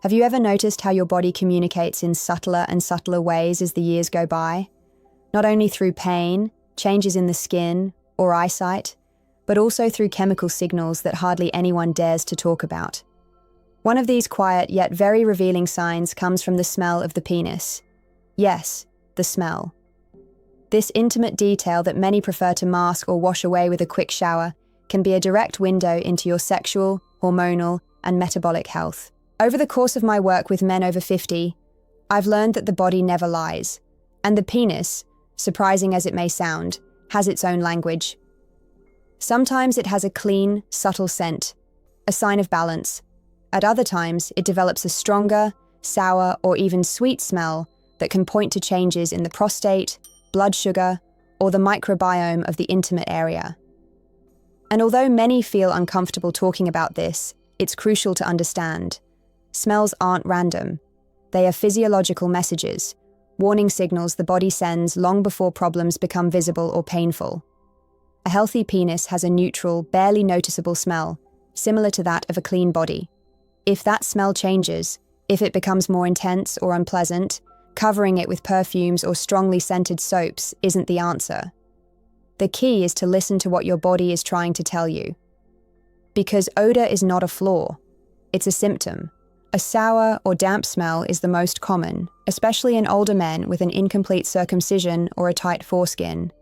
Have you ever noticed how your body communicates in subtler and subtler ways as the years go by? Not only through pain, changes in the skin, or eyesight, but also through chemical signals that hardly anyone dares to talk about. One of these quiet yet very revealing signs comes from the smell of the penis. Yes, the smell. This intimate detail that many prefer to mask or wash away with a quick shower can be a direct window into your sexual, hormonal, and metabolic health. Over the course of my work with men over 50, I've learned that the body never lies, and the penis, surprising as it may sound, has its own language. Sometimes it has a clean, subtle scent, a sign of balance. At other times, it develops a stronger, sour, or even sweet smell that can point to changes in the prostate, blood sugar, or the microbiome of the intimate area. And although many feel uncomfortable talking about this, it's crucial to understand. Smells aren't random. They are physiological messages, warning signals the body sends long before problems become visible or painful. A healthy penis has a neutral, barely noticeable smell, similar to that of a clean body. If that smell changes, if it becomes more intense or unpleasant, covering it with perfumes or strongly scented soaps isn't the answer. The key is to listen to what your body is trying to tell you. Because odor is not a flaw, it's a symptom. A sour or damp smell is the most common, especially in older men with an incomplete circumcision or a tight foreskin.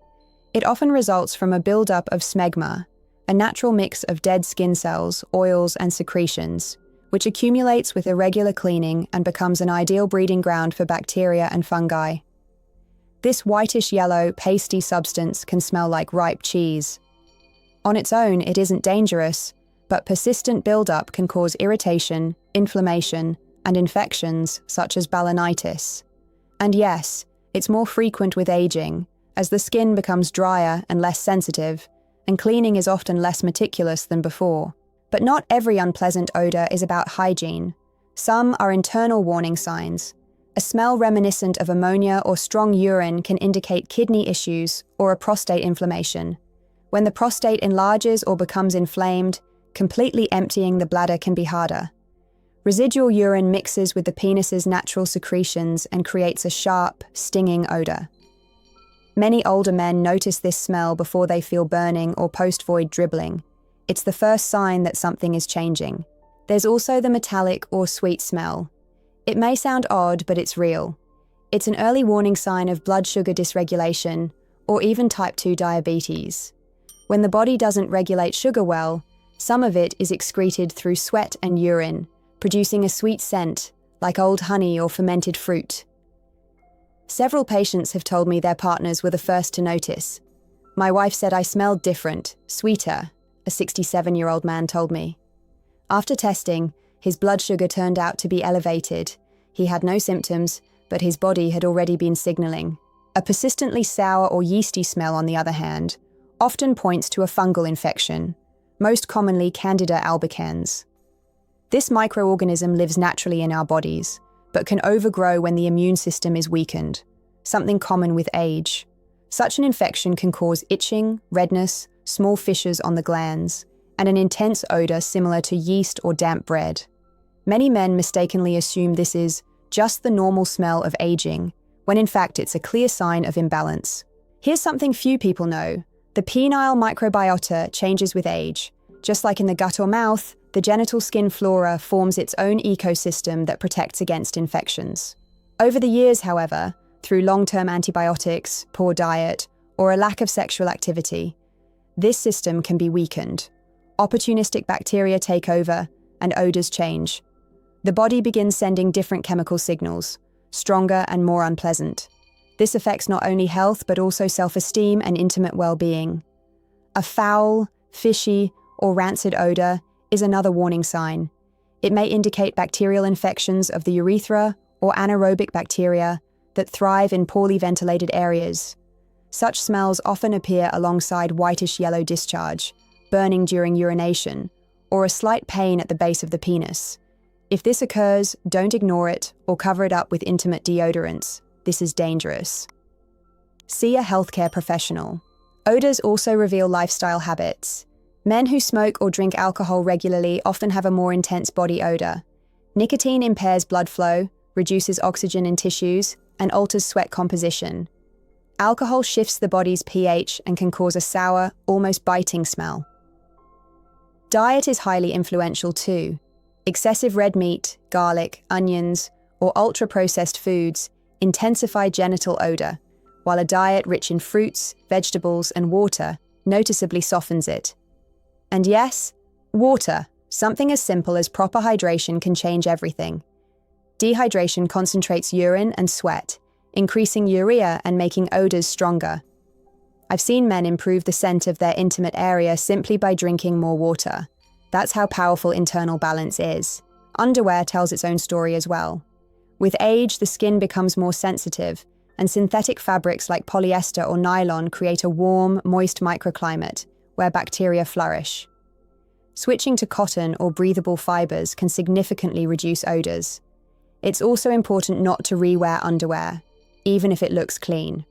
It often results from a buildup of smegma, a natural mix of dead skin cells, oils, and secretions, which accumulates with irregular cleaning and becomes an ideal breeding ground for bacteria and fungi. This whitish-yellow, pasty substance can smell like ripe cheese. On its own, it isn't dangerous, but persistent buildup can cause irritation, inflammation, and infections such as balanitis. And yes, it's more frequent with aging, as the skin becomes drier and less sensitive, and cleaning is often less meticulous than before. But not every unpleasant odor is about hygiene. Some are internal warning signs. A smell reminiscent of ammonia or strong urine can indicate kidney issues or a prostate inflammation. When the prostate enlarges or becomes inflamed, completely emptying the bladder can be harder. Residual urine mixes with the penis's natural secretions and creates a sharp, stinging odor. Many older men notice this smell before they feel burning or post-void dribbling. It's the first sign that something is changing. There's also the metallic or sweet smell. It may sound odd, but it's real. It's an early warning sign of blood sugar dysregulation or even type 2 diabetes. When the body doesn't regulate sugar well, some of it is excreted through sweat and urine, producing a sweet scent, like old honey or fermented fruit. Several patients have told me their partners were the first to notice. My wife said I smelled different, sweeter, a 67-year-old man told me. After testing, his blood sugar turned out to be elevated. He had no symptoms, but his body had already been signaling. A persistently sour or yeasty smell, on the other hand, often points to a fungal infection, most commonly Candida albicans. This microorganism lives naturally in our bodies, but can overgrow when the immune system is weakened, something common with age. Such an infection can cause itching, redness, small fissures on the glands, and an intense odor similar to yeast or damp bread. Many men mistakenly assume this is just the normal smell of aging, when in fact it's a clear sign of imbalance. Here's something few people know. The penile microbiota changes with age. Just like in the gut or mouth, the genital skin flora forms its own ecosystem that protects against infections. Over the years, however, through long-term antibiotics, poor diet, or a lack of sexual activity, this system can be weakened. Opportunistic bacteria take over, and odors change. The body begins sending different chemical signals, stronger and more unpleasant. This affects not only health but also self-esteem and intimate well-being. A foul, fishy, or rancid odor is another warning sign. It may indicate bacterial infections of the urethra or anaerobic bacteria that thrive in poorly ventilated areas. Such smells often appear alongside whitish-yellow discharge, burning during urination, or a slight pain at the base of the penis. If this occurs, don't ignore it or cover it up with intimate deodorants. This is dangerous. See a healthcare professional. Odors also reveal lifestyle habits. Men who smoke or drink alcohol regularly often have a more intense body odor. Nicotine impairs blood flow, reduces oxygen in tissues, and alters sweat composition. Alcohol shifts the body's pH and can cause a sour, almost biting smell. Diet is highly influential too. Excessive red meat, garlic, onions, or ultra-processed foods intensify genital odor, while a diet rich in fruits, vegetables, and water noticeably softens it. And yes, water, something as simple as proper hydration, can change everything. Dehydration concentrates urine and sweat, increasing urea and making odors stronger. I've seen men improve the scent of their intimate area simply by drinking more water. That's how powerful internal balance is. Underwear tells its own story as well. With age, the skin becomes more sensitive, and synthetic fabrics like polyester or nylon create a warm, moist microclimate where bacteria flourish. Switching to cotton or breathable fibers can significantly reduce odors. It's also important not to re-wear underwear, even if it looks clean.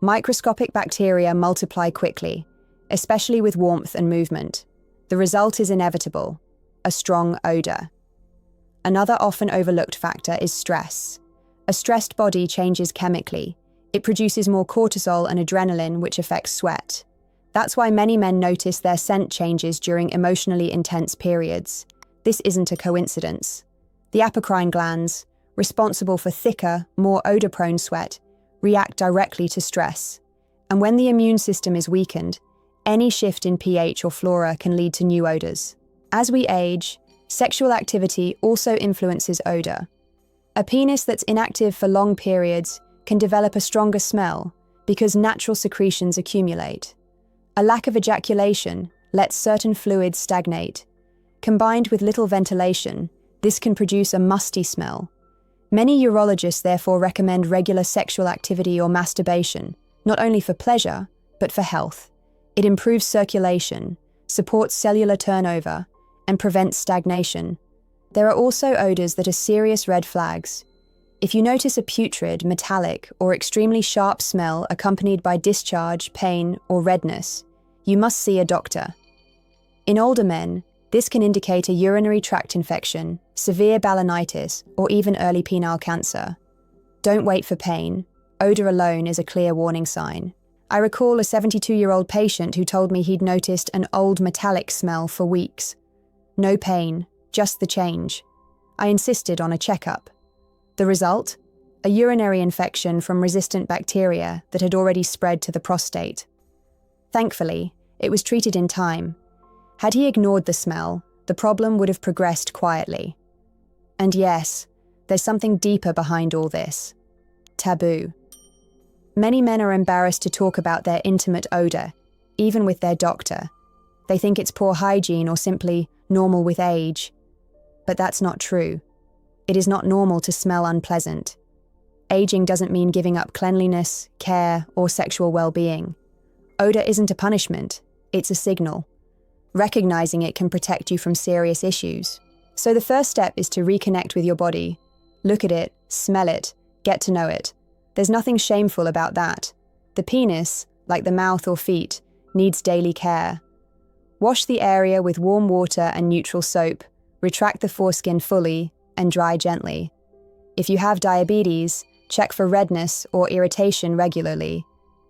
Microscopic bacteria multiply quickly, especially with warmth and movement. The result is inevitable: a strong odor. Another often overlooked factor is stress. A stressed body changes chemically. It produces more cortisol and adrenaline, which affects sweat. That's why many men notice their scent changes during emotionally intense periods. This isn't a coincidence. The apocrine glands, responsible for thicker, more odor-prone sweat, react directly to stress. And when the immune system is weakened, any shift in pH or flora can lead to new odors. As we age, sexual activity also influences odor. A penis that's inactive for long periods can develop a stronger smell because natural secretions accumulate. A lack of ejaculation lets certain fluids stagnate. Combined with little ventilation, this can produce a musty smell. Many urologists therefore recommend regular sexual activity or masturbation, not only for pleasure, but for health. It improves circulation, supports cellular turnover, and prevents stagnation. There are also odors that are serious red flags. If you notice a putrid, metallic, or extremely sharp smell accompanied by discharge, pain, or redness, you must see a doctor. In older men, this can indicate a urinary tract infection, severe balanitis, or even early penile cancer. Don't wait for pain. Odor alone is a clear warning sign. I recall a 72-year-old patient who told me he'd noticed an old metallic smell for weeks. No pain, just the change. I insisted on a checkup. The result? A urinary infection from resistant bacteria that had already spread to the prostate. Thankfully, it was treated in time. Had he ignored the smell, the problem would have progressed quietly. And yes, there's something deeper behind all this. Taboo. Many men are embarrassed to talk about their intimate odor, even with their doctor. They think it's poor hygiene or simply normal with age. But that's not true. It is not normal to smell unpleasant. Aging doesn't mean giving up cleanliness, care, or sexual well-being. Odor isn't a punishment, it's a signal. Recognizing it can protect you from serious issues. So the first step is to reconnect with your body. Look at it, smell it, get to know it. There's nothing shameful about that. The penis, like the mouth or feet, needs daily care. Wash the area with warm water and neutral soap, retract the foreskin fully, and dry gently. If you have diabetes, check for redness or irritation regularly.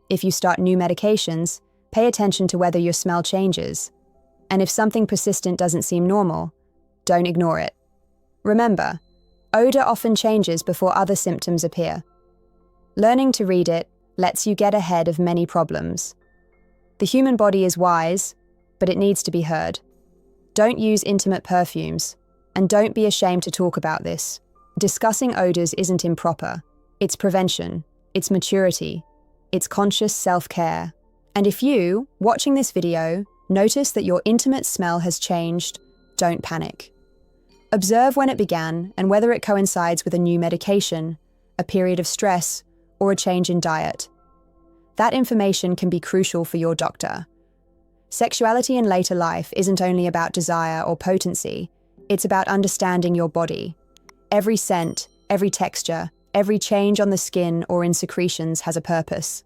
If you start new medications, pay attention to whether your smell changes. And if something persistent doesn't seem normal, don't ignore it. Remember, odor often changes before other symptoms appear. Learning to read it lets you get ahead of many problems. The human body is wise, but it needs to be heard. Don't use intimate perfumes, and don't be ashamed to talk about this. Discussing odors isn't improper. It's prevention, it's maturity, it's conscious self-care. And if you, watching this video, notice that your intimate smell has changed, don't panic. Observe when it began and whether it coincides with a new medication, a period of stress, or a change in diet. That information can be crucial for your doctor. Sexuality in later life isn't only about desire or potency, it's about understanding your body. Every scent, every texture, every change on the skin or in secretions has a purpose.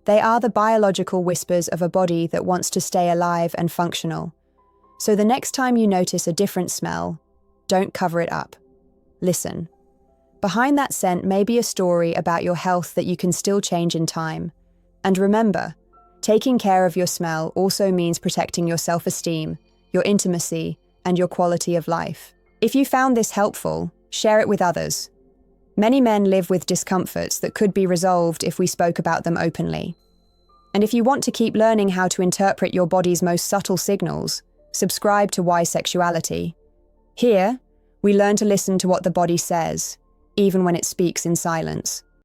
They are the biological whispers of a body that wants to stay alive and functional. So the next time you notice a different smell, don't cover it up. Listen. Behind that scent may be a story about your health that you can still change in time. And remember, taking care of your smell also means protecting your self-esteem, your intimacy, and your quality of life. If you found this helpful, share it with others. Many men live with discomforts that could be resolved if we spoke about them openly. And if you want to keep learning how to interpret your body's most subtle signals, subscribe to Why Sexuality. Here, we learn to listen to what the body says, even when it speaks in silence.